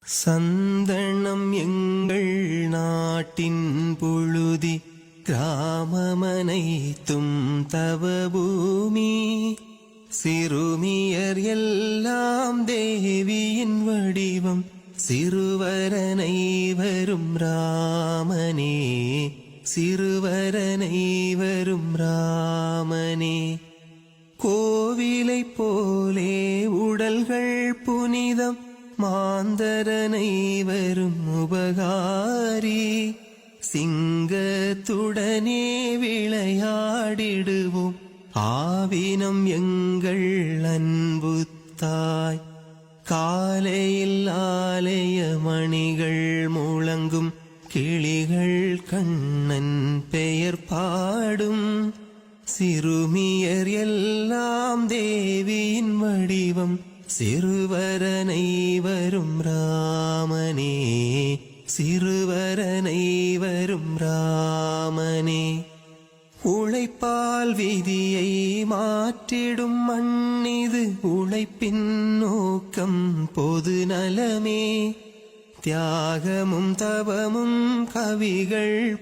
சந்தனம் எங்கள் நாட்டின் புழுதி, கிராமமனைத்தும் தவபூமி. சிறுமியர் எல்லாம் தேவியின் வடிவம், சிறுவரனை வரும் ராமனே, சிறுவரனை வரும் ராமனே. கோவிலைப் போலே உடல்கள் புனிதம், மாந்தரனை வரும் உபகாரி. சிங்கத்துடனே விளையாடிடுவோம், ஆவினம் எங்கள் அன்புத்தாய். காலையில் ஆலய மணிகள் முழங்கும், கிளிகள் கண்ணன் பெயர் பாடும். சிறுமியர் எல்லாம் தேவியின் வடிவம், சிறுவரனை வரும் ராமனே, சிறுவரனை வரும் ராமனே. உழைப்பால் விதியை மாற்றிடும் மண்ணிது, உழைப்பின் நோக்கம் பொது நலமே. தியாகமும் தவமும் கவிகள்